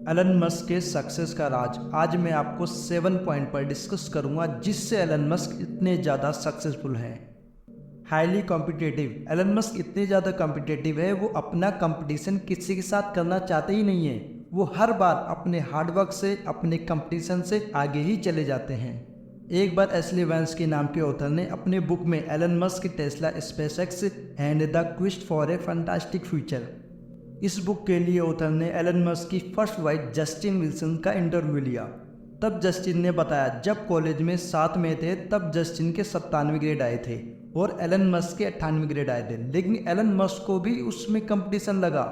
Elon Musk के success का राज आज मैं आपको 7 पॉइंट पर डिस्कस करूंगा जिससे एलन मस्क इतने ज़्यादा सक्सेसफुल हैं। Highly competitive. एलन मस्क इतने ज़्यादा कॉम्पिटिटिव है, वो अपना कंपटीशन किसी के साथ करना चाहते ही नहीं है। वो हर बार अपने हार्डवर्क से, अपने कंपटीशन से आगे ही चले जाते हैं। एक बार एशली वैंस के नाम के ऑथर ने अपने बुक में Elon Musk, Tesla, SpaceX and the quest for a fantastic future, इस बुक के लिए ऑथर ने एलन मस्क की फर्स्ट वाइफ जस्टिन विल्सन का इंटरव्यू लिया। तब जस्टिन ने बताया जब कॉलेज में साथ में थे तब जस्टिन के 97 ग्रेड आए थे और एलन मस्क के 98 ग्रेड आए थे, लेकिन एलन मस्क को भी उसमें कंपटीशन लगा।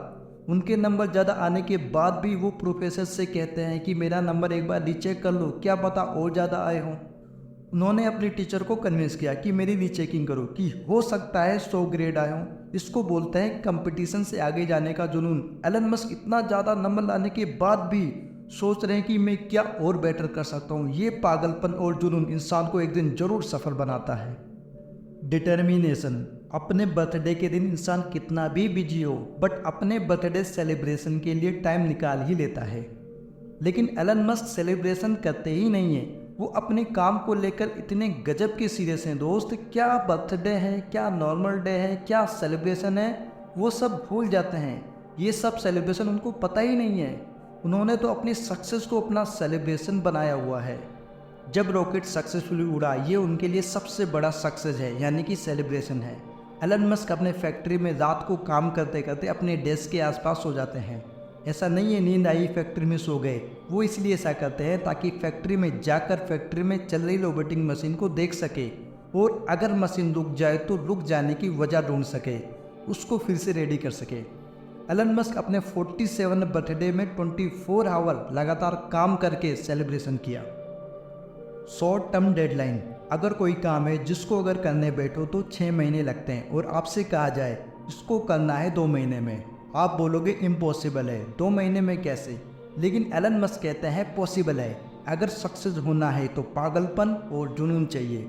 उनके नंबर ज़्यादा आने के बाद भी वो प्रोफेसर से कहते हैं कि मेरा नंबर एक बार रीचेक कर लो, क्या पता और ज़्यादा आए हों। उन्होंने अपने टीचर को कन्विंस किया कि मेरी रीचेकिंग करो कि हो सकता है 100 ग्रेड आए हों। इसको बोलते हैं कंपटीशन से आगे जाने का जुनून। एलन मस्क इतना ज़्यादा नंबर लाने के बाद भी सोच रहे हैं कि मैं क्या और बेटर कर सकता हूँ। ये पागलपन और जुनून इंसान को एक दिन जरूर सफल बनाता है। डिटर्मिनेशन। अपने बर्थडे के दिन इंसान कितना भी बिजी हो बट अपने बर्थडे सेलिब्रेशन के लिए टाइम निकाल ही लेता है। लेकिन एलन मस्क सेलिब्रेशन करते ही नहीं है, वो अपने काम को लेकर इतने गजब के सीरियस हैं दोस्त। क्या बर्थडे है, क्या नॉर्मल डे है, क्या सेलिब्रेशन है, वो सब भूल जाते हैं। ये सब सेलिब्रेशन उनको पता ही नहीं है। उन्होंने तो अपनी सक्सेस को अपना सेलिब्रेशन बनाया हुआ है। जब रॉकेट सक्सेसफुली उड़ा, ये उनके लिए सबसे बड़ा सक्सेस है, यानी कि सेलिब्रेशन है। एलन मस्क अपने फैक्ट्री में रात को काम करते करते अपने डेस्क के आसपास सो जाते हैं। ऐसा नहीं है नींद आई फैक्ट्री में सो गए, वो इसलिए ऐसा करते हैं ताकि फैक्ट्री में जाकर फैक्ट्री में चल रही रोबोटिक मशीन को देख सके और अगर मशीन रुक जाए तो रुक जाने की वजह ढूंढ सके, उसको फिर से रेडी कर सके। एलन मस्क अपने 47 बर्थडे में 24 आवर लगातार काम करके सेलिब्रेशन किया। Short term deadline. अगर कोई काम है जिसको अगर करने बैठो तो 6 महीने लगते हैं और आपसे कहा जाए इसको करना है 2 महीने में, आप बोलोगे इम्पॉसिबल है, 2 महीने में कैसे। लेकिन एलन मस्क कहते हैं पॉसिबल है। अगर सक्सेस होना है तो पागलपन और जुनून चाहिए।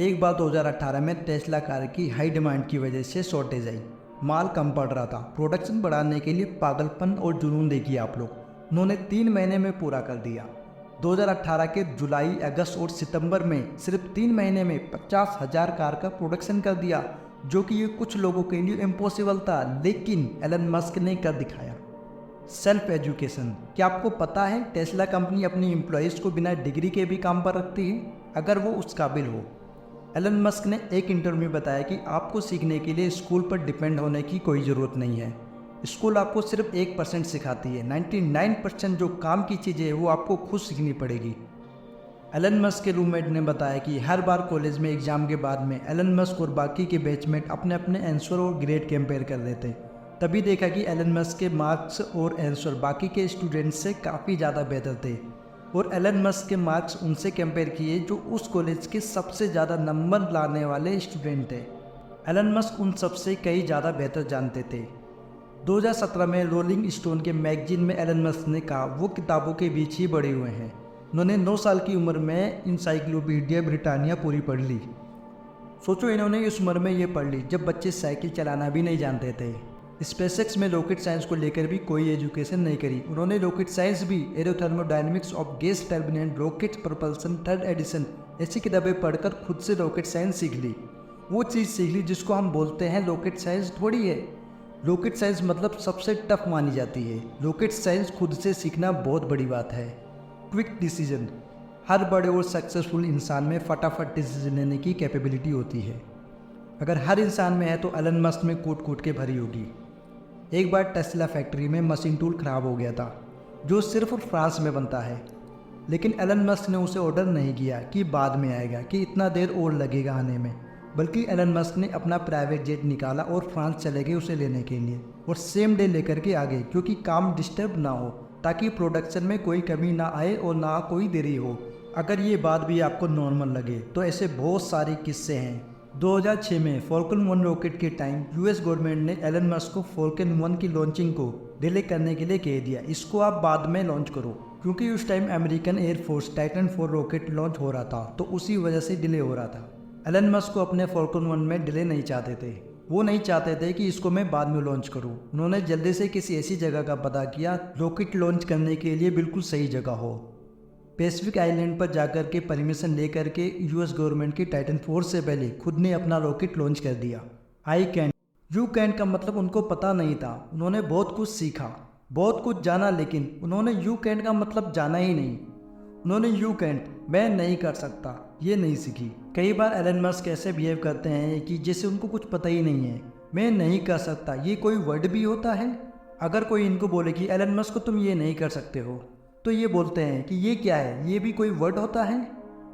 एक बार 2018 में टेस्ला कार की हाई डिमांड की वजह से शॉर्टेज आई, माल कम पड़ रहा था। प्रोडक्शन बढ़ाने के लिए पागलपन और जुनून देखिए आप लोग, उन्होंने 3 महीने में पूरा कर दिया। 2018 के जुलाई, अगस्त और सितंबर में सिर्फ 3 महीने में 50,000 कार का प्रोडक्शन कर दिया, जो कि ये कुछ लोगों के लिए इम्पॉसिबल था, लेकिन एलन मस्क ने कर दिखाया। Self education. क्या आपको पता है टेस्ला कंपनी अपनी एम्प्लॉयज़ को बिना डिग्री के भी काम पर रखती है अगर वो उस काबिल हो। एलन मस्क ने एक इंटरव्यू में बताया कि आपको सीखने के लिए स्कूल पर डिपेंड होने की कोई ज़रूरत नहीं है। स्कूल आपको सिर्फ 1% सिखाती है, 99% जो काम की चीज़ें हैं वो आपको खुद सीखनी पड़ेगी। एलन मस्क के रूममेट ने बताया कि हर बार कॉलेज में एग्ज़ाम के बाद में एलन मस्क और बाकी के बैचमेट अपने अपने आंसर और ग्रेड कंपेयर कर लेते। तभी देखा कि एलन मस्क के मार्क्स और आंसर बाकी के स्टूडेंट्स से काफ़ी ज़्यादा बेहतर थे और एलन मस्क के मार्क्स उनसे कंपेयर किए जो उस कॉलेज के सबसे ज़्यादा नंबर लाने वाले स्टूडेंट थे। एलन मस्क उन सबसे कई ज़्यादा बेहतर जानते थे। 2017 में रोलिंग स्टोन के मैगजीन में एलन मस्क ने कहा वो किताबों के बीच ही बड़े हुए हैं। उन्होंने 9 साल की उम्र में इंसाइक्लोपीडिया ब्रिटानिया पूरी पढ़ ली। सोचो इन्होंने इस उम्र में ये पढ़ ली जब बच्चे साइकिल चलाना भी नहीं जानते थे। स्पेसएक्स में रॉकेट साइंस को लेकर भी कोई एजुकेशन नहीं करी। उन्होंने रॉकेट साइंस भी, aerothermodynamics of gas turbines, rocket propulsion, third edition ऐसी किताबें पढ़कर खुद से रॉकेट साइंस सीख ली। वो चीज़ सीख ली जिसको हम बोलते हैं रॉकेट साइंस थोड़ी है। रॉकेट साइंस मतलब सबसे टफ मानी जाती है। रॉकेट साइंस खुद से सीखना बहुत बड़ी बात है। Quick decision. हर बड़े और सक्सेसफुल इंसान में फटाफट डिसीजन लेने की कैपेबिलिटी होती है। अगर हर इंसान में है तो एलन मस्क में कूट कूट के भरी होगी। एक बार टेस्ला फैक्ट्री में मशीन टूल खराब हो गया था जो सिर्फ फ्रांस में बनता है, लेकिन एलन मस्क ने उसे ऑर्डर नहीं किया कि बाद में आएगा, कि इतना देर और लगेगा आने में, बल्कि एलन मस्क ने अपना प्राइवेट जेट निकाला और फ्रांस चले गए उसे लेने के लिए और सेम डे लेकर के आ गए, क्योंकि काम डिस्टर्ब ना हो, ताकि प्रोडक्शन में कोई कमी ना आए और ना कोई देरी हो। अगर ये बात भी आपको नॉर्मल लगे तो ऐसे बहुत सारे किस्से हैं। 2006 में फॉल्कन 1 रॉकेट के टाइम यूएस गवर्नमेंट ने एलन मस्क को फॉल्कन 1 की लॉन्चिंग को डिले करने के लिए कह दिया, इसको आप बाद में लॉन्च करो, क्योंकि उस time American air force Titan 4 rocket launch हो रहा था, तो उसी वजह से डिले हो रहा था। एलन मस्क को अपने फॉल्कन 1 में डिले नहीं चाहते थे। वो नहीं चाहते थे कि इसको मैं बाद में लॉन्च करूं। उन्होंने जल्दी से किसी ऐसी जगह का पता किया रॉकेट लॉन्च करने के लिए बिल्कुल सही जगह हो। पैसिफिक आइलैंड पर जाकर के परमिशन लेकर के यूएस गवर्नमेंट की टाइटन 4 से पहले खुद ने अपना रॉकेट लॉन्च कर दिया। आई कैंट, यू कैंट का मतलब उनको पता नहीं था। उन्होंने बहुत कुछ सीखा, बहुत कुछ जाना, लेकिन उन्होंने यू कैंट का मतलब जाना ही नहीं। उन्होंने यू कैंट, मैं नहीं कर सकता, ये नहीं सीखी। कई बार एलन मस्क ऐसे बिहेव करते हैं कि जैसे उनको कुछ पता ही नहीं है। मैं नहीं कर सकता, ये कोई वर्ड भी होता है? अगर कोई इनको बोले कि एलन मस्क को तुम ये नहीं कर सकते हो, तो ये बोलते हैं कि ये क्या है, ये भी कोई वर्ड होता है?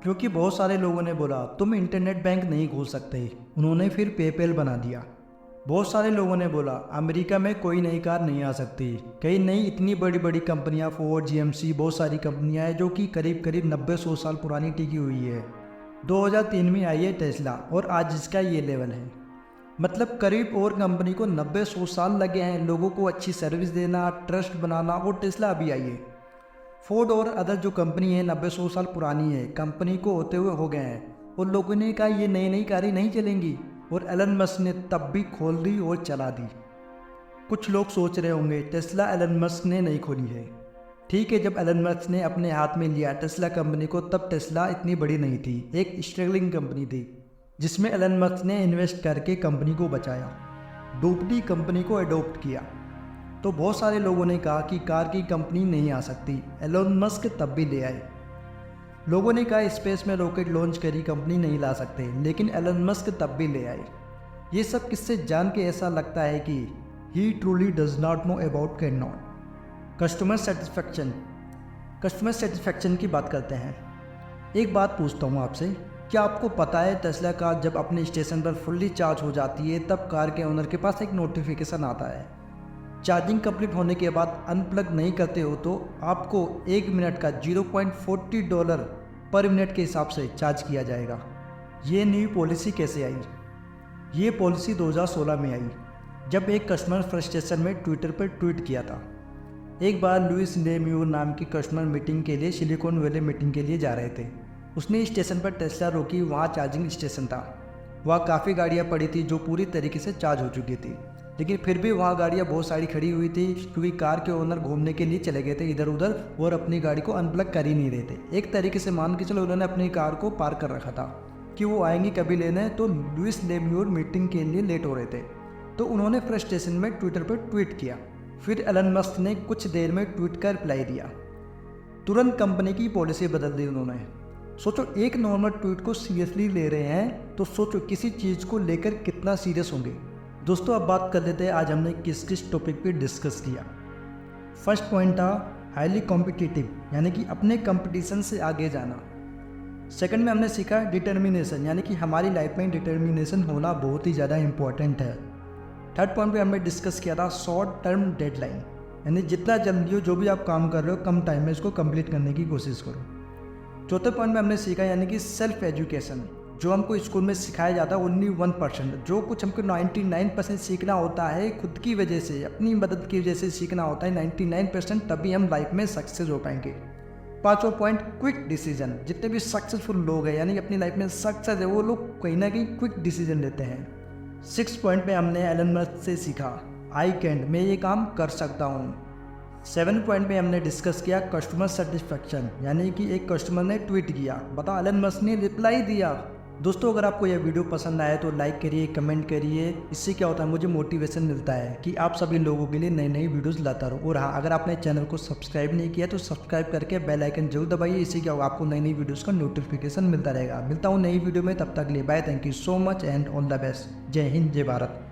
क्योंकि बहुत सारे लोगों ने बोला तुम इंटरनेट बैंक नहीं खोल सकते, उन्होंने फिर पेपैल बना दिया। बहुत सारे लोगों ने बोला अमेरिका में कोई नई कार नहीं आ सकती। कई नई इतनी बड़ी बड़ी कंपनियां, फोर्ड, जीएमसी, बहुत सारी कंपनियां हैं जो कि करीब करीब 90-100 साल पुरानी टिकी हुई है। 2003 में आई है टेस्ला और आज इसका ये लेवल है। मतलब करीब और कंपनी को 90-100 साल लगे हैं लोगों को अच्छी सर्विस देना, ट्रस्ट बनाना, और टेस्ला अभी आई है। फोर्ड और अदर जो कंपनी है 90-100 साल पुरानी है, कंपनी को होते हुए हो गए हैं, और लोगों ने कहा ये नई नई कारें नहीं चलेंगी, और एलन मस्क ने तब भी खोल दी और चला दी। कुछ लोग सोच रहे होंगे टेस्ला एलन मस्क ने नहीं खोली है। ठीक है, जब एलन मस्क ने अपने हाथ में लिया टेस्ला कंपनी को, तब टेस्ला इतनी बड़ी नहीं थी, एक स्ट्रगलिंग कंपनी थी जिसमें एलन मस्क ने इन्वेस्ट करके कंपनी को बचाया, डूबती कंपनी को अडॉप्ट किया। तो बहुत सारे लोगों ने कहा कि कार की कंपनी नहीं आ सकती, एलन मस्क तब भी ले आए। लोगों ने कहा स्पेस में रॉकेट लॉन्च करी कंपनी नहीं ला सकते, लेकिन एलन मस्क तब भी ले आए। ये सब किससे जान के ऐसा लगता है कि he truly does not know about can not. Customer satisfaction की बात करते हैं। एक बात पूछता हूँ आपसे, क्या आपको पता है टेस्ला कार जब अपने स्टेशन पर फुल्ली चार्ज हो जाती है तब कार के ओनर के पास एक नोटिफिकेशन आता है। चार्जिंग कंप्लीट होने के बाद अनप्लग नहीं करते हो तो आपको 1 मिनट का $0.40 पर मिनट के हिसाब से चार्ज किया जाएगा। ये नई पॉलिसी कैसे आई? ये पॉलिसी 2016 में आई, जब एक कस्टमर फ्रस्ट्रेशन में ट्विटर पर ट्वीट किया था। एक बार लुइस लेम्यूर नाम की कस्टमर मीटिंग के लिए सिलिकॉन वैली मीटिंग के लिए जा रहे थे। उसने स्टेशन पर टेस्ला रोकी, वहाँ चार्जिंग स्टेशन था। वहाँ काफ़ी गाड़ियाँ पड़ी थी जो पूरी तरीके से चार्ज हो चुकी थी, लेकिन फिर भी वहाँ गाड़ियाँ बहुत सारी खड़ी हुई थी क्योंकि कार के ओनर घूमने के लिए चले गए थे इधर उधर और अपनी गाड़ी को अनप्लग कर ही नहीं रहे थे। एक तरीके से मान के चलो उन्होंने अपनी कार को पार्क कर रखा था कि वो आएंगी कभी लेने, तो लुइस लेम्यूर मीटिंग के लिए लेट हो रहे थे, तो उन्होंने फ्रस्ट्रेशन में ट्विटर पर ट्वीट किया। फिर एलन मस्क ने कुछ देर में ट्वीट का रिप्लाई दिया, तुरंत कंपनी की पॉलिसी बदल दी उन्होंने। सोचो, एक नॉर्मल ट्वीट को सीरियसली ले रहे हैं, तो सोचो किसी चीज़ को लेकर कितना सीरियस होंगे। दोस्तों, अब बात कर लेते हैं आज हमने किस किस टॉपिक पे डिस्कस किया। फर्स्ट पॉइंट था हाईली कॉम्पिटिटिव, यानी कि अपने कंपटीशन से आगे जाना। सेकंड में हमने सीखा डिटर्मिनेशन, यानी कि हमारी लाइफ में डिटर्मिनेशन होना बहुत ही ज़्यादा इंपॉर्टेंट है। थर्ड पॉइंट पे हमने डिस्कस किया था शॉर्ट टर्म डेडलाइन, यानी जितना जल्दी हो जो भी आप काम कर रहे हो कम टाइम में इसको कंप्लीट करने की कोशिश करो। चौथे पॉइंट में हमने सीखा यानी कि सेल्फ एजुकेशन, जो हमको स्कूल में सिखाया जाता है ओनली 1%, जो कुछ हमको 99% सीखना होता है खुद की वजह से, अपनी मदद की वजह से सीखना होता है 99%, तभी हम लाइफ में सक्सेस हो पाएंगे। पांचवा पॉइंट क्विक डिसीजन, जितने भी सक्सेसफुल लोग हैं यानी अपनी लाइफ में सक्सेस है वो लोग कहीं ना कहीं क्विक डिसीजन लेते हैं। 6 पॉइंट में हमने एलन मस्क से सीखा आई कैन, मैं ये काम कर सकता हूँ। 7 पॉइंट में हमने डिस्कस किया कस्टमर सेटिस्फैक्शन, यानी कि एक कस्टमर ने ट्वीट किया, बता एलन मस्क ने रिप्लाई दिया। दोस्तों, अगर आपको यह वीडियो पसंद आए तो लाइक करिए, कमेंट करिए, इससे क्या होता है मुझे मोटिवेशन मिलता है कि आप सभी लोगों के लिए नई नई वीडियोस लाता रहूँ। और हाँ, अगर आपने चैनल को सब्सक्राइब नहीं किया तो सब्सक्राइब करके बेल आइकन जरूर दबाइए, इससे क्या होगा आपको नई नई वीडियोस का नोटिफिकेशन मिलता रहेगा। मिलता हूँ नई वीडियो में, तब तक के लिए bye, thank you so much and all the best. जय हिंद, जय भारत।